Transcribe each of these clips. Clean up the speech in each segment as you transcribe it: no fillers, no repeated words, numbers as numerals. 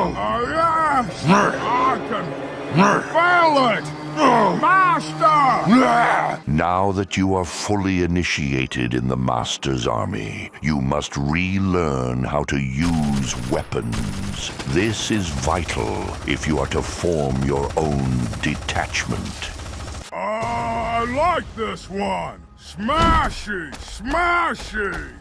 Yes! I can feel it! Master! Now that you are fully initiated in the Master's army, you must relearn how to use weapons. This is vital if you are to form your own detachment. I like this one! Smashy! Smashy!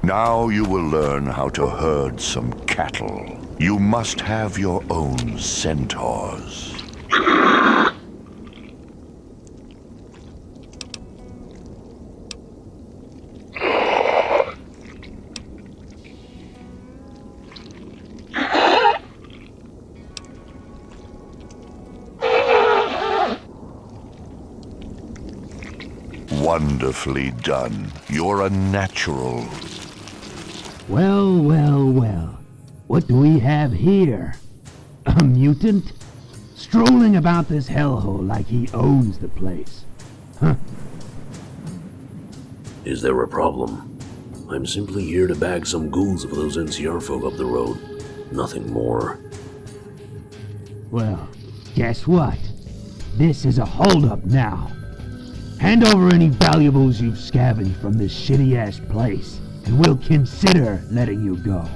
Now you will learn how to herd some cattle. You must have your own centaurs. Wonderfully done. You're a natural. Well, well, well. What do we have here? A mutant? Strolling about this hellhole like he owns the place. Huh. Is there a problem? I'm simply here to bag some ghouls of those NCR folk up the road. Nothing more. Well, guess what? This is a holdup now. Hand over any valuables you've scavenged from this shitty-ass place, and we'll consider letting you go.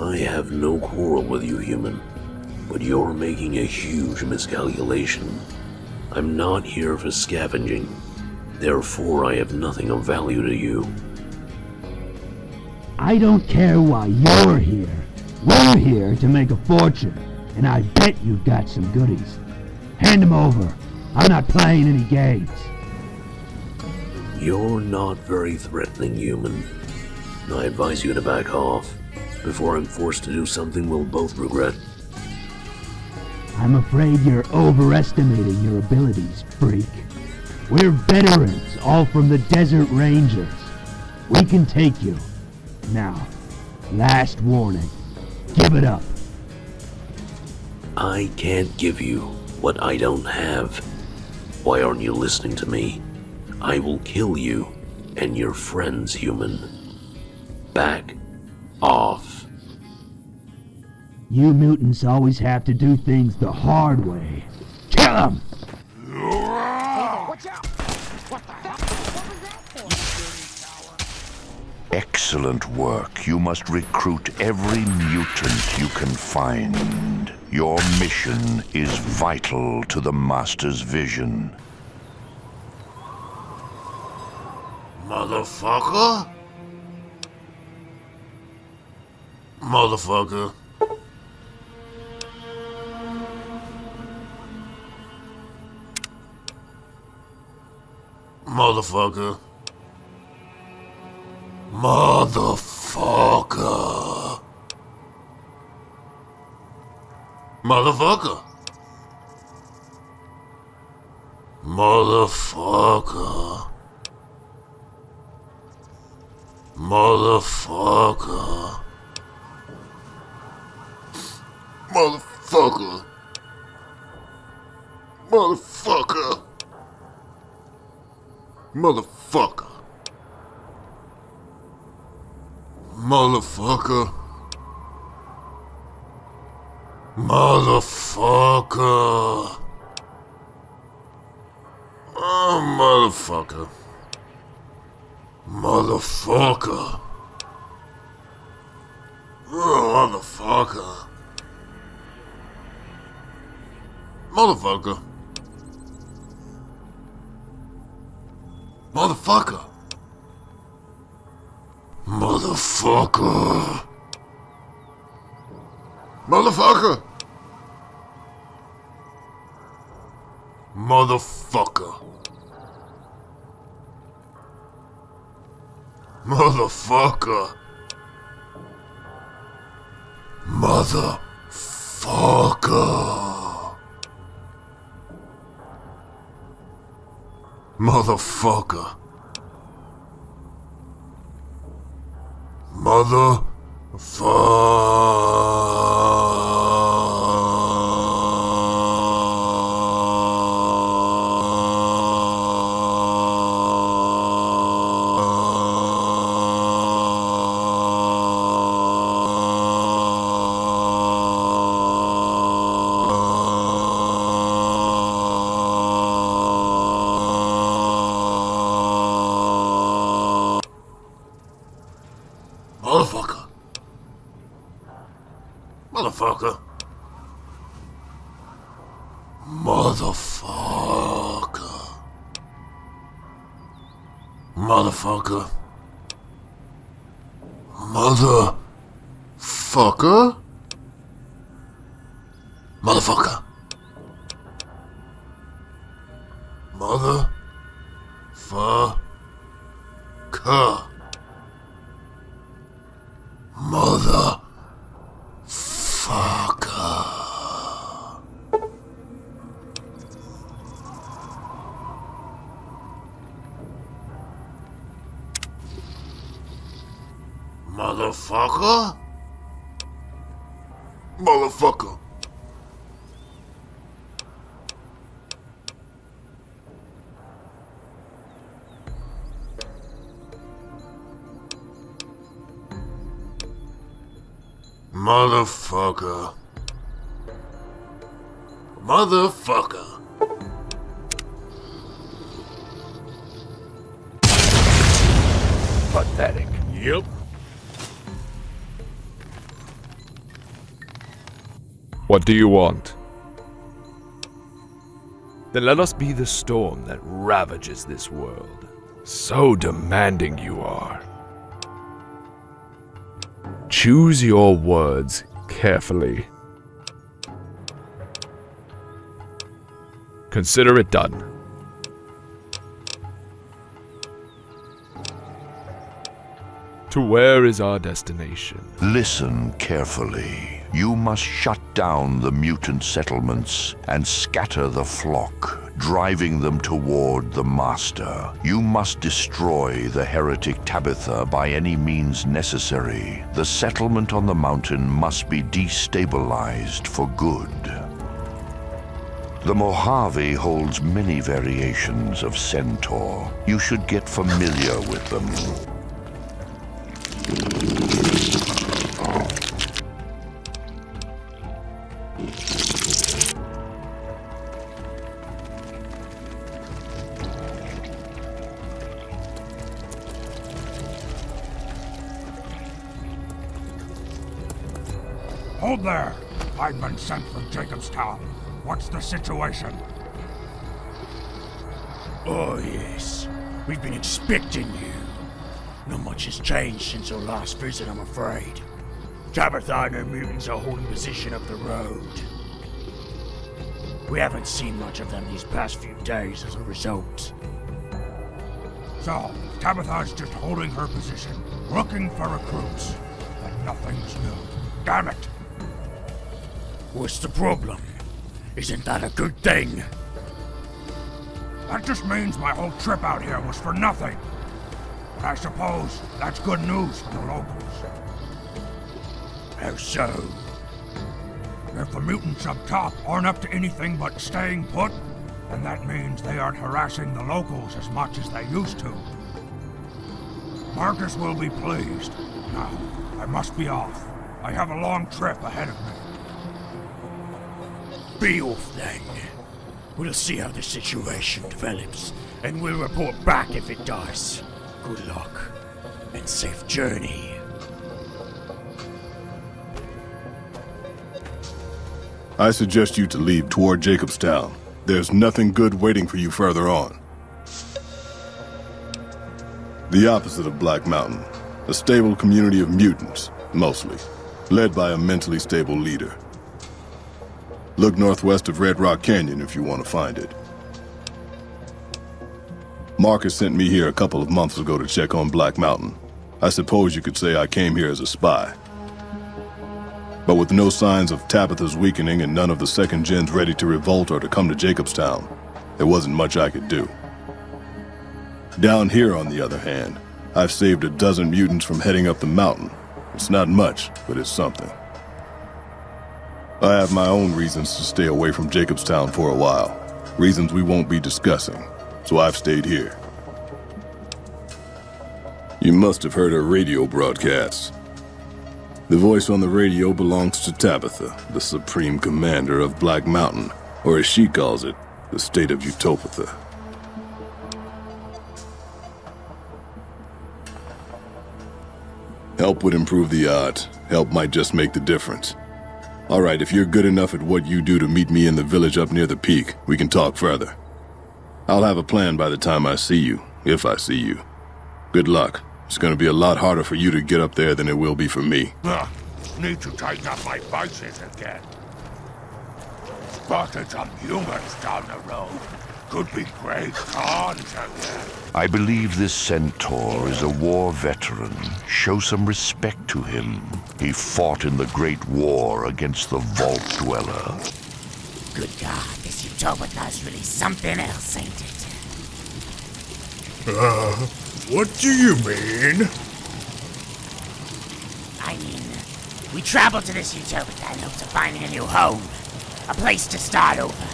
I have no quarrel with you, human, but you're making a huge miscalculation. I'm not here for scavenging, therefore I have nothing of value to you. I don't care why you're here. We're here to make a fortune, and I bet you've got some goodies. Hand them over. I'm not playing any games. You're not very threatening, human. I advise you to back off before I'm forced to do something we'll both regret. I'm afraid you're overestimating your abilities, freak. We're veterans, all from the Desert Rangers. We can take you. Now, last warning. Give it up. I can't give you what I don't have. Why aren't you listening to me? I will kill you and your friends, human. Back off. You mutants always have to do things the hard way. Kill him! Watch out! What the hell? What was that for? Excellent work. You must recruit every mutant you can find. Your mission is vital to the Master's vision. Motherfucker? Motherfucker. Motherfucker. Motherfucker. Motherfucker. Motherfucker. Motherfucker. Motherfucker. Motherfucker. Motherfucker. Motherfucker. Motherfucker. Oh, motherfucker. Motherfucker. Oh, motherfucker. Motherfucker. Motherfucker. Motherfucker. Motherfucker. Motherfucker. Motherfucker. Motherfucker. Motherfucker. Motherfucker. Motherfucker. Motherfucker. Motherfucker. Motherfucker. Motherfucker. Motherfucker? Motherfucker. Motherfucker. Motherfucker. Pathetic. Yep. What do you want? Then let us be the storm that ravages this world. So demanding you are. Choose your words carefully. Consider it done. To where is our destination? Listen carefully. You must shut down the mutant settlements and scatter the flock, driving them toward the Master. You must destroy the heretic Tabitha by any means necessary. The settlement on the mountain must be destabilized for good. The Mojave holds many variations of Centaur. You should get familiar with them. Hold there! I've been sent from Jacobstown. What's the situation? Oh, yes. We've been expecting you. Not much has changed since our last visit, I'm afraid. Tabitha and her mutants are holding position up the road. We haven't seen much of them these past few days as a result. So, Tabitha's just holding her position, looking for recruits. And nothing's new. Damn it! What's the problem? Isn't that a good thing? That just means my whole trip out here was for nothing. But I suppose that's good news for the locals. How so? If the mutants up top aren't up to anything but staying put, then that means they aren't harassing the locals as much as they used to. Marcus will be pleased. Now, I must be off. I have a long trip ahead of me. Be off then. We'll see how the situation develops, and we'll report back if it does. Good luck, and safe journey. I suggest you to leave toward Jacobstown. There's nothing good waiting for you further on. The opposite of Black Mountain. A stable community of mutants, mostly, led by a mentally stable leader. Look northwest of Red Rock Canyon if you want to find it. Marcus sent me here a couple of months ago to check on Black Mountain. I suppose you could say I came here as a spy. But with no signs of Tabitha's weakening and none of the second gens ready to revolt or to come to Jacobstown, there wasn't much I could do. Down here, on the other hand, I've saved a dozen mutants from heading up the mountain. It's not much, but it's something. I have my own reasons to stay away from Jacobstown for a while. Reasons we won't be discussing, so I've stayed here. You must have heard her radio broadcasts. The voice on the radio belongs to Tabitha, the Supreme Commander of Black Mountain, or as she calls it, the state of Utopia. Help would improve the odds. Help might just make the difference. Alright, if you're good enough at what you do to meet me in the village up near the peak, we can talk further. I'll have a plan by the time I see you, if I see you. Good luck. It's gonna be a lot harder for you to get up there than it will be for me. Need to tighten up my vices again. Spotted some humans down the road. Could be great cons again. I believe this centaur is a war veteran. Show some respect to him. He fought in the Great War against the Vault Dweller. Good God, this utopia is really something else, ain't it? What do you mean? I mean, we traveled to this utopia in hopes of finding a new home. A place to start over.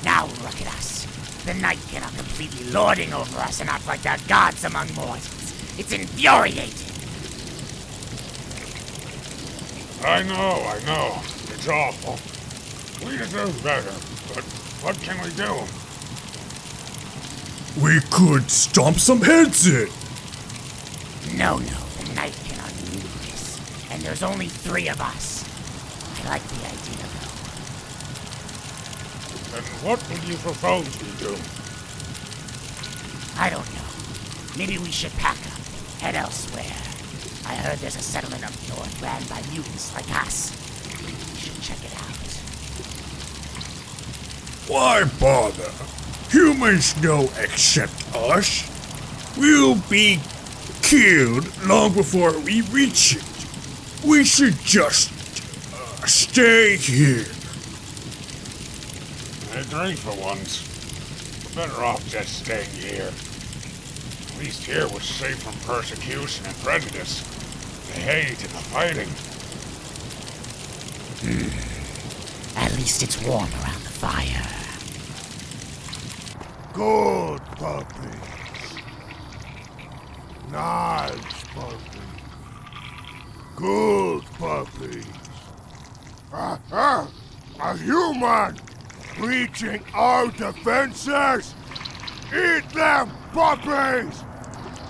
Now look at us. The Night Kin are completely lording over us and act like they're gods among mortals. It's infuriating. I know. It's awful. We deserve better, but what can we do? We could stomp some heads in. No, the Night Kin are numerous. And there's only 3 of us. I like the idea, though. Then what would you propose we do? I don't know. Maybe we should pack up, head elsewhere. I heard there's a settlement up north ran by mutants like us. We should check it out. Why bother? Humans don't accept us. We'll be killed long before we reach it. We should just stay here. I agree for once. We're better off just staying here. At least here we're safe from persecution and prejudice. The hate and the fighting. At least it's warm around the fire. Good puppies. Nice puppies. Good puppies. A human reaching our defenses. Eat them, puppies!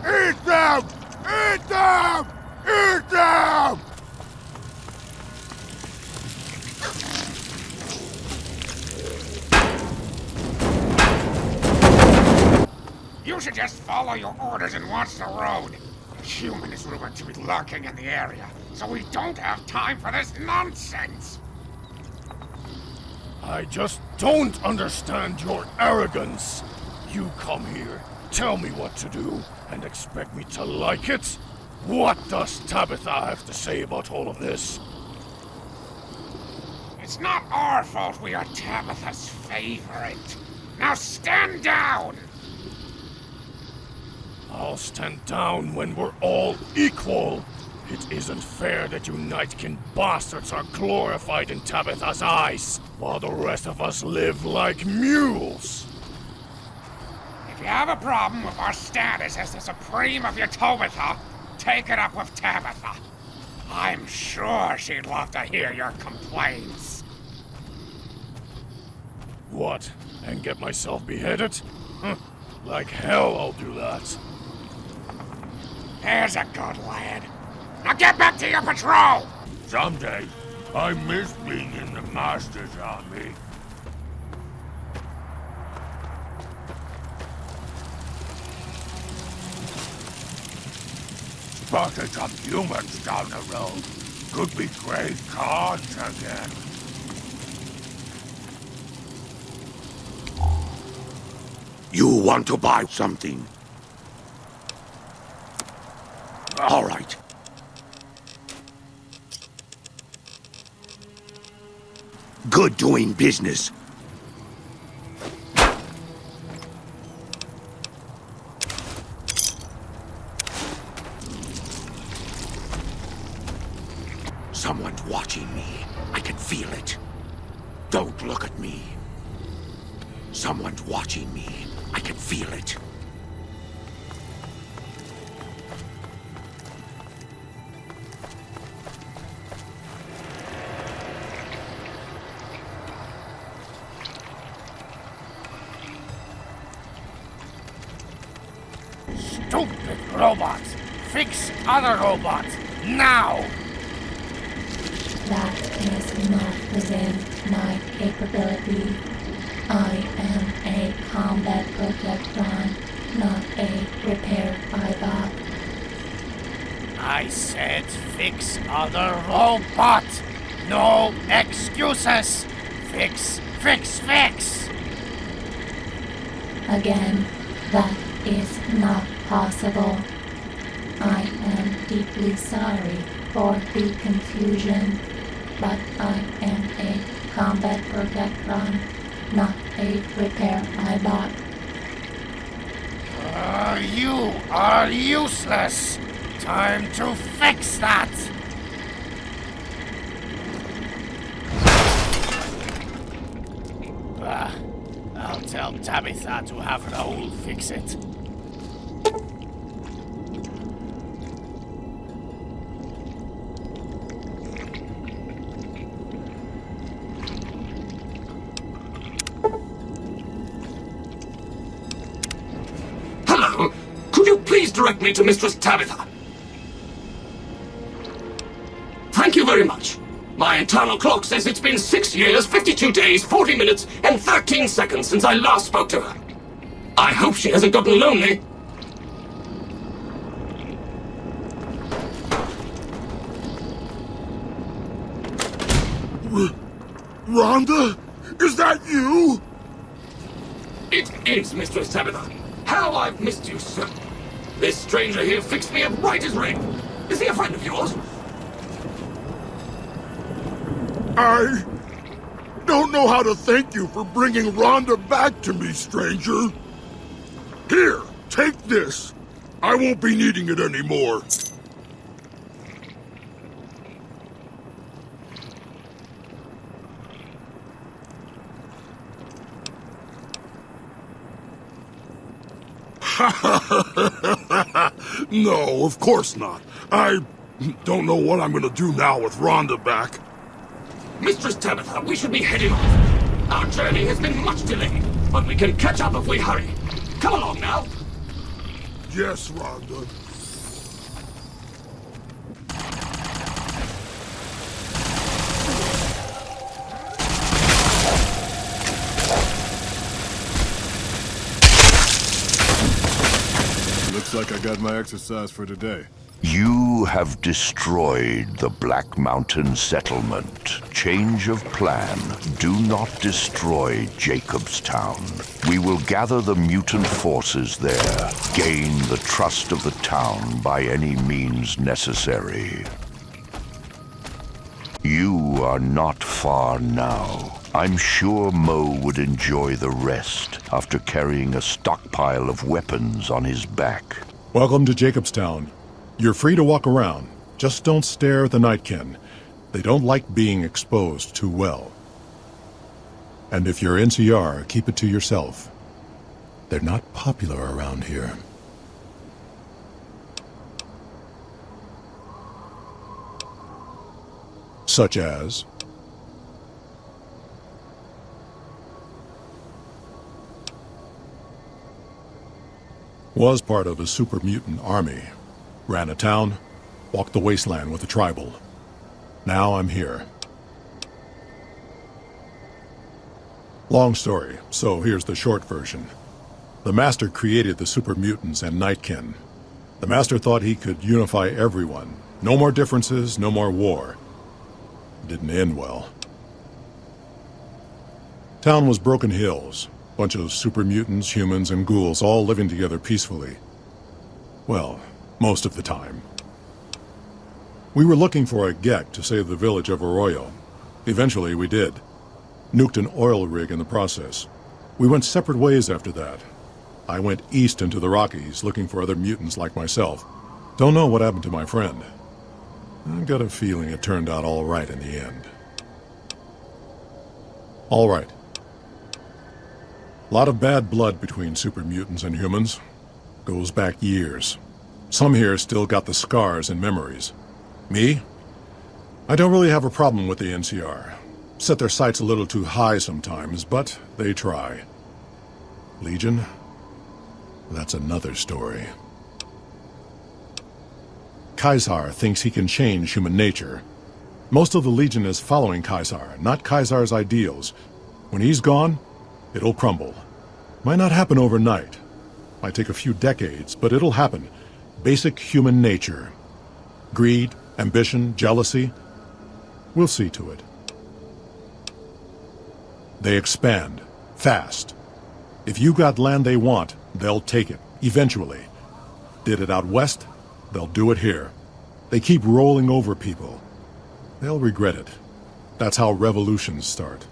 Eat them! Eat them! Eat them! You should just follow your orders and watch the road. A human is rumored to be lurking in the area, so we don't have time for this nonsense. I just don't understand your arrogance. You come here, tell me what to do, and expect me to like it? What does Tabitha have to say about all of this? It's not our fault we are Tabitha's favorite. Now stand down! I'll stand down when we're all equal. It isn't fair that you Nightkin bastards are glorified in Tabitha's eyes, while the rest of us live like mules. If you have a problem with our status as the Supreme of Utopia, take it up with Tabitha. I'm sure she'd love to hear your complaints. What? And get myself beheaded? Like hell I'll do that. There's a good lad. Now get back to your patrol! Someday, I miss being in the Master's army. Spotted some humans down the road. Could be great cons again. You want to buy something? All right. Good doing business. Someone's watching me. I can feel it. Don't look at me. Someone's watching me. I can feel it. Stupid robots! Fix other robots, now! That is not within my capability. I am a combat protectron, not a repair bot. I said fix other robot! No excuses! Fix, fix, fix! Again, that is not possible. I am deeply sorry for the confusion, but I am a combat protectron, not a repair bot. You are useless! Time to fix that! I'll tell Tabitha to have Raoul fix it. Hello! Could you please direct me to Mistress Tabitha? Thank you very much. My internal clock says it's been 6 years, 52 days, 40 minutes, and 13 seconds since I last spoke to her. I hope she hasn't gotten lonely. Rhonda? Is that you? It is, Mistress Tabitha. How I've missed you, sir. This stranger here fixed me up right as rain. Is he a friend of yours? I don't know how to thank you for bringing Rhonda back to me, stranger. Here, take this. I won't be needing it anymore. No, of course not. I don't know what I'm gonna do now with Rhonda back. Mistress Tabitha, we should be heading off. Our journey has been much delayed, but we can catch up if we hurry. Come along now. Yes, Rhonda. Looks like I got my exercise for today. You have destroyed the Black Mountain settlement. Change of plan. Do not destroy Jacobstown. We will gather the mutant forces there. Gain the trust of the town by any means necessary. You are not far now. I'm sure Mo would enjoy the rest after carrying a stockpile of weapons on his back. Welcome to Jacobstown. You're free to walk around. Just don't stare at the Nightkin. They don't like being exposed too well. And if you're NCR, keep it to yourself. They're not popular around here. Such as... was part of a super mutant army. Ran a town, walked the wasteland with a tribal. Now I'm here. Long story, so here's the short version. The Master created the super mutants and Nightkin. The Master thought he could unify everyone. No more differences, no more war. Didn't end well. Town was Broken Hills. Bunch of super mutants, humans, and ghouls all living together peacefully. Well, most of the time. We were looking for a Gek to save the village of Arroyo. Eventually, we did. Nuked an oil rig in the process. We went separate ways after that. I went east into the Rockies, looking for other mutants like myself. Don't know what happened to my friend. I've got a feeling it turned out all right in the end. All right. Lot of bad blood between super mutants and humans. Goes back years. Some here still got the scars and memories. Me? I don't really have a problem with the NCR. Set their sights a little too high sometimes, but they try. Legion? That's another story. Kaisar thinks he can change human nature. Most of the Legion is following Caesar, not Caesar's ideals. When he's gone, it'll crumble. Might not happen overnight. Might take a few decades, but it'll happen. Basic human nature. Greed, ambition, jealousy. We'll see to it. They expand. Fast. If you got land they want, they'll take it. Eventually. Did it out west, they'll do it here. They keep rolling over people. They'll regret it. That's how revolutions start.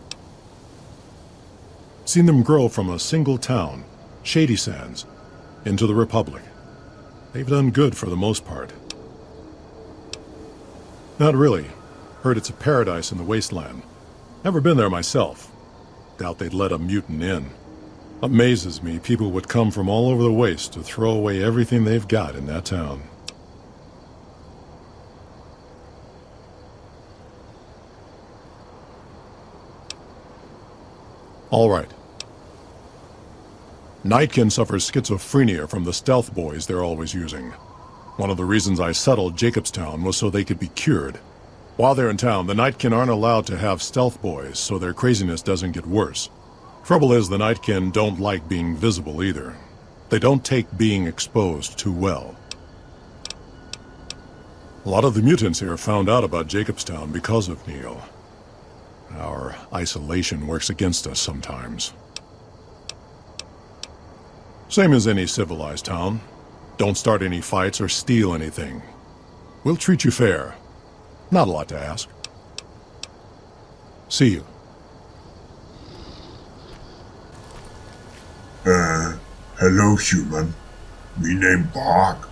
Seen them grow from a single town, Shady Sands, into the Republic. They've done good for the most part. Not really. Heard it's a paradise in the wasteland. Never been there myself. Doubt they'd let a mutant in. Amazes me people would come from all over the waste to throw away everything they've got in that town. All right. Nightkin suffers schizophrenia from the stealth boys they're always using. One of the reasons I settled Jacobstown was so they could be cured. While they're in town, the Nightkin aren't allowed to have stealth boys, so their craziness doesn't get worse. Trouble is, the Nightkin don't like being visible either. They don't take being exposed too well. A lot of the mutants here found out about Jacobstown because of Neil. Our isolation works against us sometimes. Same as any civilized town. Don't start any fights or steal anything. We'll treat you fair. Not a lot to ask. See you. Hello, human. Me name Bark.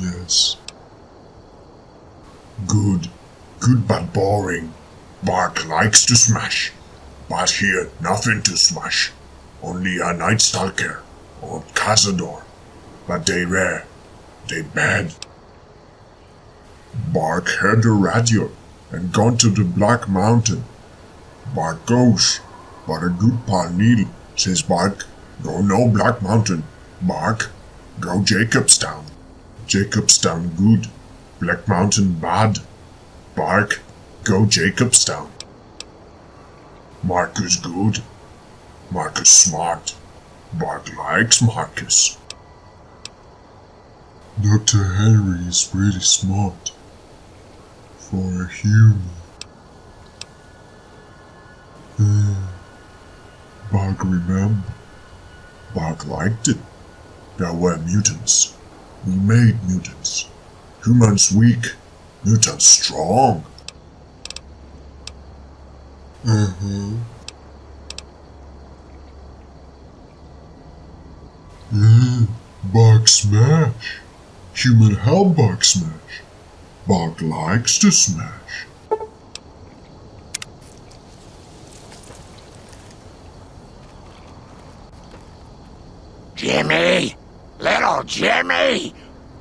Yes. Good but boring. Bark likes to smash. But here, nothing to smash. Only a Night Stalker or Cazador. But they rare. They bad. Bark heard the radio and gone to the Black Mountain. Bark goes, but a good pal Neil says Bark, go no Black Mountain. Bark, go Jacobstown. Jacobstown good, Black Mountain bad. Bark, go Jacobstown. Marcus good. Marcus smart. Bark likes Marcus. Dr. Henry is really smart. For a human. Bark remember. Bark liked it. There were mutants. We made mutants. Humans weak. Mutants strong. Bark smash. Human help Bark smash. Bark likes to smash. Jimmy! Little Jimmy!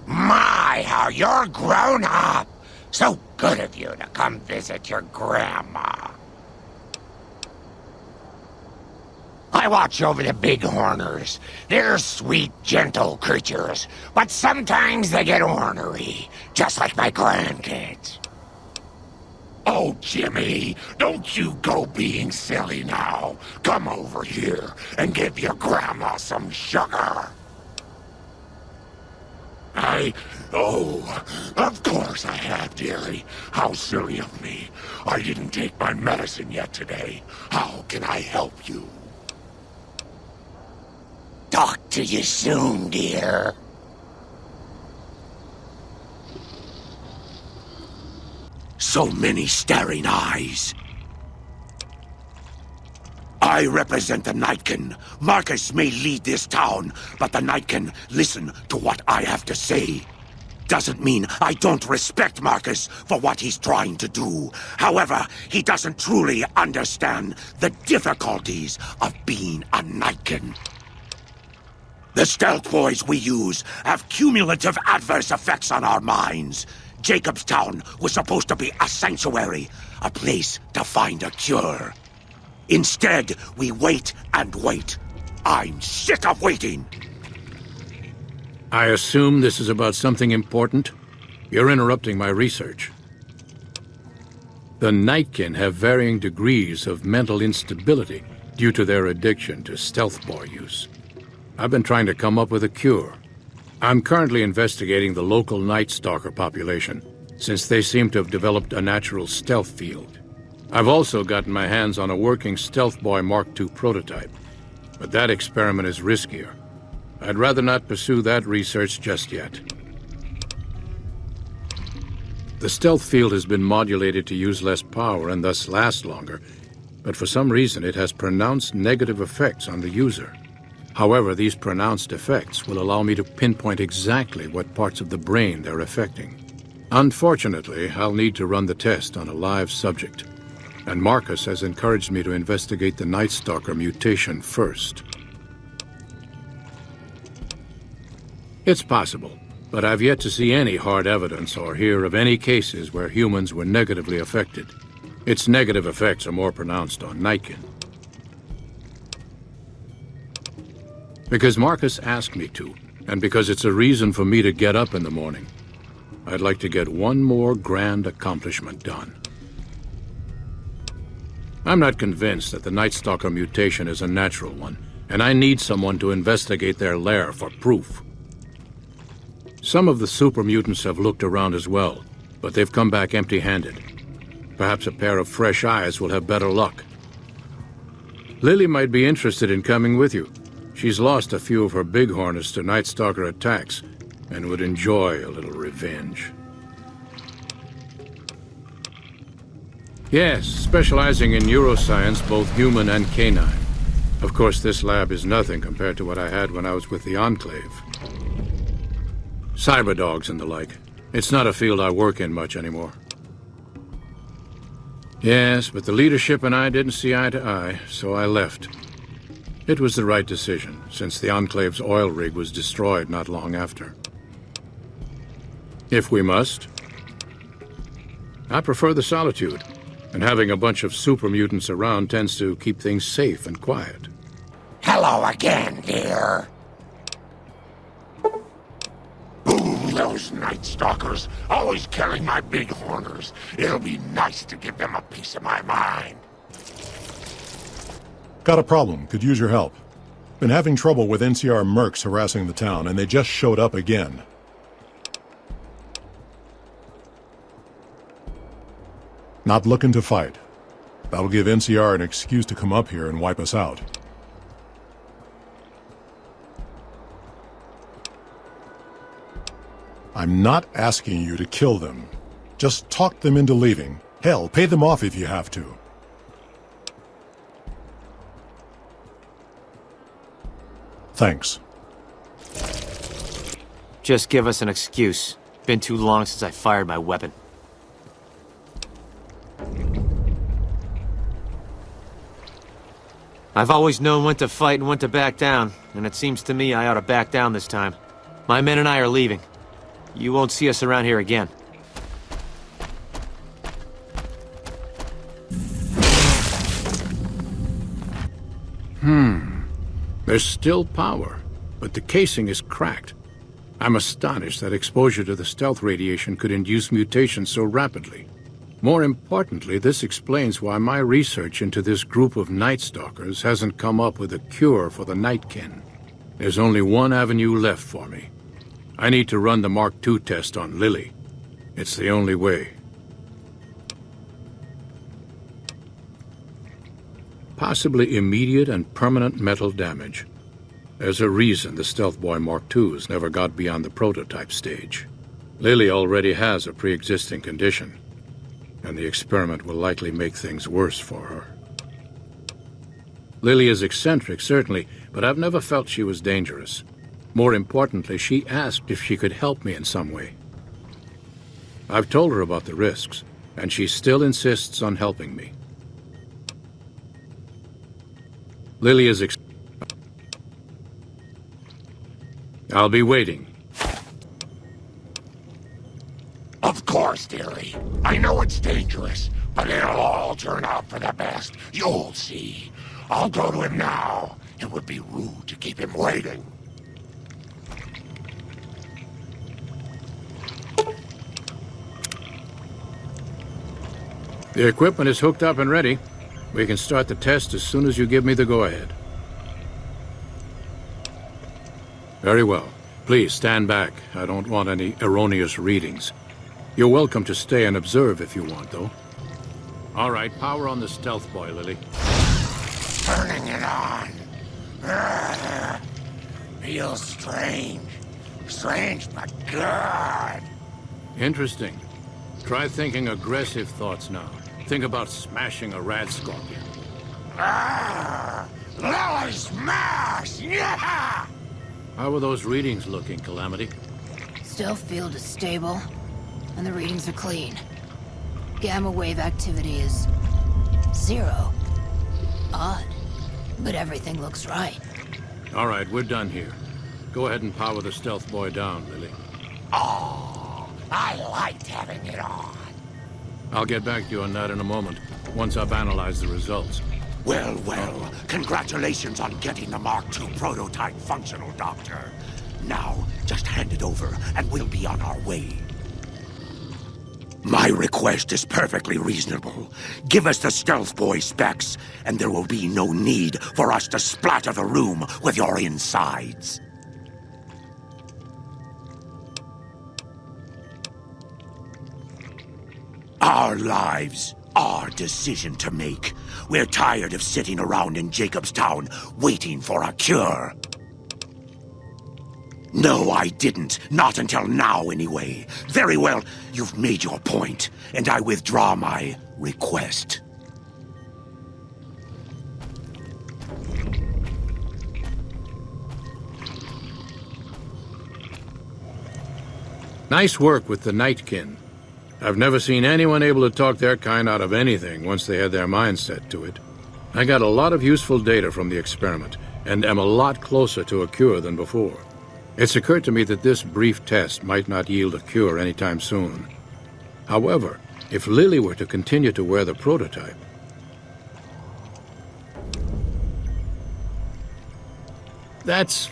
My, how you're grown up! So good of you to come visit your grandma. I watch over the bighorners. They're sweet, gentle creatures, but sometimes they get ornery, just like my grandkids. Oh, Jimmy, don't you go being silly now. Come over here and give your grandma some sugar. Of course I have, dearie. How silly of me. I didn't take my medicine yet today. How can I help you? Talk to you soon, dear. So many staring eyes. I represent the Nightkin. Marcus may lead this town, but the Nightkin listen to what I have to say. Doesn't mean I don't respect Marcus for what he's trying to do. However, he doesn't truly understand the difficulties of being a Nightkin. The stealth boys we use have cumulative adverse effects on our minds. Jacobstown was supposed to be a sanctuary, a place to find a cure. Instead, we wait and wait. I'm sick of waiting. I assume this is about something important? You're interrupting my research. The Nightkin have varying degrees of mental instability due to their addiction to stealth boy use. I've been trying to come up with a cure. I'm currently investigating the local Night Stalker population, since they seem to have developed a natural stealth field. I've also gotten my hands on a working Stealth Boy Mark II prototype, but that experiment is riskier. I'd rather not pursue that research just yet. The stealth field has been modulated to use less power and thus last longer, but for some reason it has pronounced negative effects on the user. However, these pronounced effects will allow me to pinpoint exactly what parts of the brain they're affecting. Unfortunately, I'll need to run the test on a live subject, and Marcus has encouraged me to investigate the Night Stalker mutation first. It's possible, but I've yet to see any hard evidence or hear of any cases where humans were negatively affected. Its negative effects are more pronounced on Nightkin. Because Marcus asked me to, and because it's a reason for me to get up in the morning, I'd like to get one more grand accomplishment done. I'm not convinced that the Night Stalker mutation is a natural one, and I need someone to investigate their lair for proof. Some of the super mutants have looked around as well, but they've come back empty-handed. Perhaps a pair of fresh eyes will have better luck. Lily might be interested in coming with you. She's lost a few of her bighorners to Night Stalker attacks, and would enjoy a little revenge. Yes, specializing in neuroscience, both human and canine. Of course, this lab is nothing compared to what I had when I was with the Enclave. Cyberdogs and the like. It's not a field I work in much anymore. Yes, but the leadership and I didn't see eye to eye, so I left. It was the right decision, since the Enclave's oil rig was destroyed not long after. If we must. I prefer the solitude, and having a bunch of super mutants around tends to keep things safe and quiet. Hello again, dear. Ooh, those Night Stalkers, always killing my bighorners. It'll be nice to give them a piece of my mind. Got a problem. Could use your help. Been having trouble with NCR mercs harassing the town, and they just showed up again. Not looking to fight. That'll give NCR an excuse to come up here and wipe us out. I'm not asking you to kill them. Just talk them into leaving. Hell, pay them off if you have to. Thanks. Just give us an excuse. Been too long since I fired my weapon. I've always known when to fight and when to back down, and it seems to me I ought to back down this time. My men and I are leaving. You won't see us around here again. There's still power, but the casing is cracked. I'm astonished that exposure to the stealth radiation could induce mutations so rapidly. More importantly, this explains why my research into this group of Night Stalkers hasn't come up with a cure for the Nightkin. There's only one avenue left for me. I need to run the Mark II test on Lily. It's the only way. Possibly immediate and permanent metal damage. There's a reason the Stealth Boy Mark IIs never got beyond the prototype stage. Lily already has a pre-existing condition, and the experiment will likely make things worse for her. Lily is eccentric, certainly, but I've never felt she was dangerous. More importantly, she asked if she could help me in some way. I've told her about the risks, and she still insists on helping me. Lily is I'll be waiting. Of course, dearie. I know it's dangerous, but it'll all turn out for the best. You'll see. I'll go to him now. It would be rude to keep him waiting. The equipment is hooked up and ready. We can start the test as soon as you give me the go-ahead. Very well. Please stand back. I don't want any erroneous readings. You're welcome to stay and observe if you want, though. All right, power on the stealth boy, Lily. Turning it on. Feels strange. Strange but good. Interesting. Try thinking aggressive thoughts now. Think about smashing a rad scorpion. Lily smash! Yeah! How are those readings looking, Calamity? Stealth field is stable, and the readings are clean. Gamma wave activity is 0. Odd, but everything looks right. All right, we're done here. Go ahead and power the stealth boy down, Lily. Oh, I liked having it on. I'll get back to you on that in a moment, once I've analyzed the results. Well, congratulations on getting the Mark II prototype functional, Doctor. Now, just hand it over, and we'll be on our way. My request is perfectly reasonable. Give us the stealth boy specs, and there will be no need for us to splatter the room with your insides. Our lives, our decision to make. We're tired of sitting around in Jacobstown waiting for a cure. No, I didn't. Not until now, anyway. Very well, you've made your point, and I withdraw my request. Nice work with the Nightkin. I've never seen anyone able to talk their kind out of anything once they had their mind set to it. I got a lot of useful data from the experiment, and am a lot closer to a cure than before. It's occurred to me that this brief test might not yield a cure anytime soon. However, if Lily were to continue to wear the prototype... That's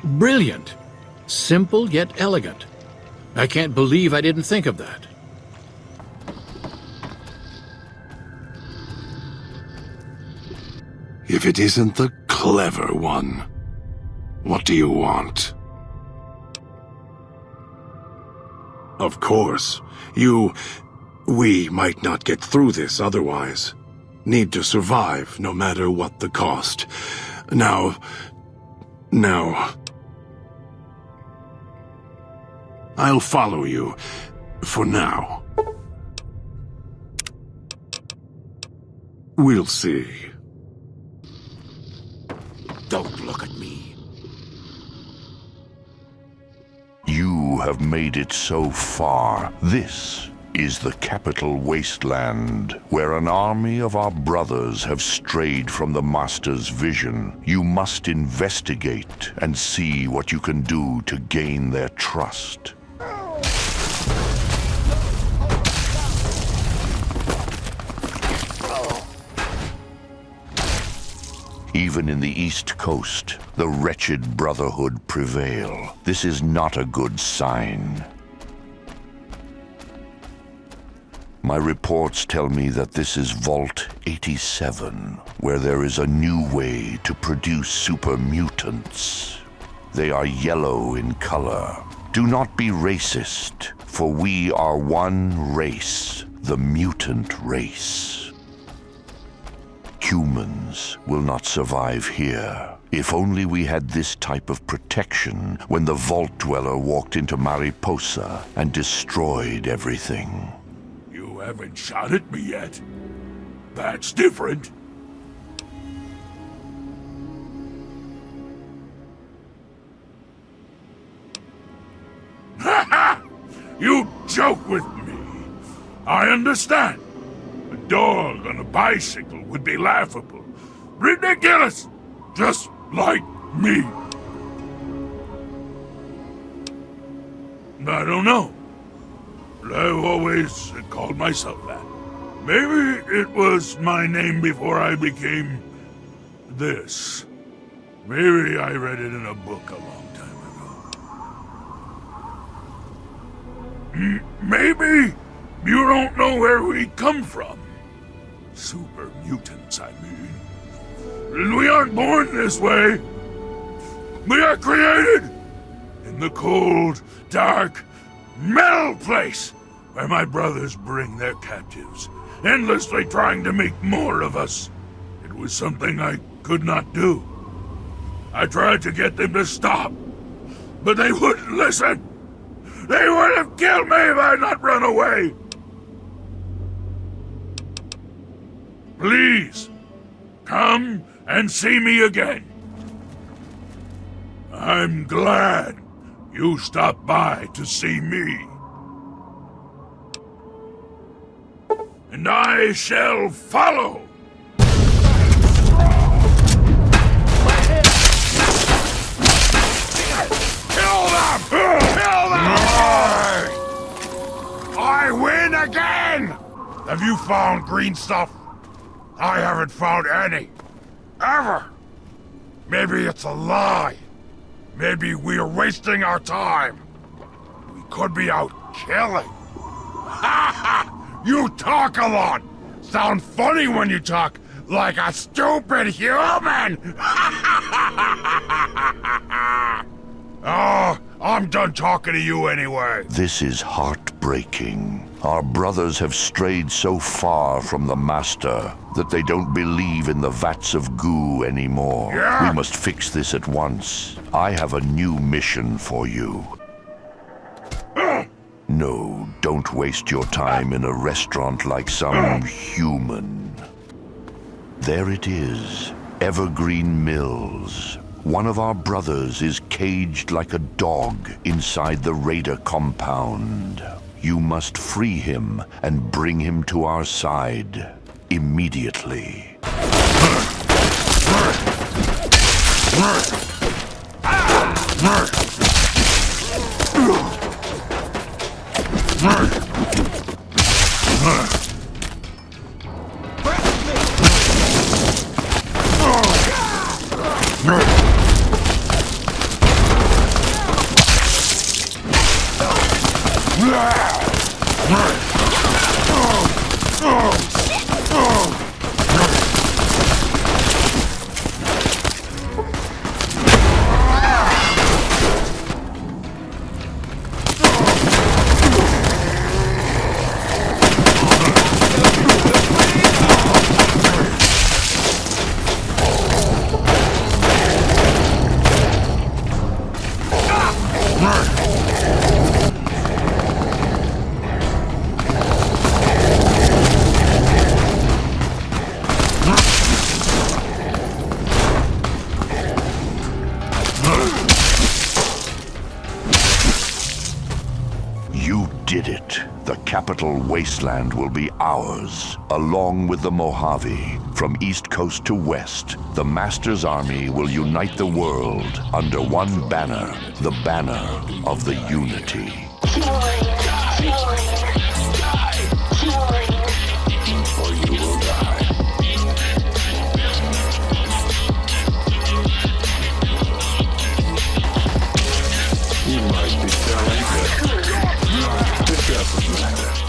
brilliant. Simple yet elegant. I can't believe I didn't think of that. If it isn't the clever one, what do you want? Of course, we might not get through this otherwise. Need to survive, no matter what the cost. Now, I'll follow you, for now. We'll see. Don't look at me. You have made it so far. This is the capital wasteland, where an army of our brothers have strayed from the Master's vision. You must investigate and see what you can do to gain their trust. Even in the East Coast, the wretched Brotherhood prevail. This is not a good sign. My reports tell me that this is Vault 87, where there is a new way to produce super mutants. They are yellow in color. Do not be racist, for we are one race, the mutant race. Humans will not survive here. If only we had this type of protection when the Vault Dweller walked into Mariposa and destroyed everything. You haven't shot at me yet. That's different. Ha ha! You joke with me. I understand. A dog on a bicycle would be laughable. Ridiculous! Just like me. I don't know. I've always called myself that. Maybe it was my name before I became this. Maybe I read it in a book a long time ago. Maybe you don't know where we come from. Super mutants, I mean. And we aren't born this way. We are created in the cold, dark, metal place where my brothers bring their captives, endlessly trying to make more of us. It was something I could not do. I tried to get them to stop, but they wouldn't listen. They would have killed me if I had not run away. Please, come and see me again. I'm glad you stopped by to see me. And I shall follow. Kill them! Kill them! I win again! Have you found green stuff? I haven't found any. Ever. Maybe it's a lie. Maybe we're wasting our time. We could be out killing. Ha ha! You talk a lot. Sound funny when you talk like a stupid human. Oh, I'm done talking to you anyway. This is heartbreaking. Our brothers have strayed so far from the Master that they don't believe in the vats of goo anymore. Yeah. We must fix this at once. I have a new mission for you. No, don't waste your time in a restaurant like some human. There it is, Evergreen Mills. One of our brothers is caged like a dog inside the Raider compound. You must free him and bring him to our side immediately. You did it. The capital wasteland will be ours, along with the Mojave. From east coast to west, the Master's army will unite the world under one banner, the banner of the Unity. Or you will die. You might be selling good. It doesn't matter.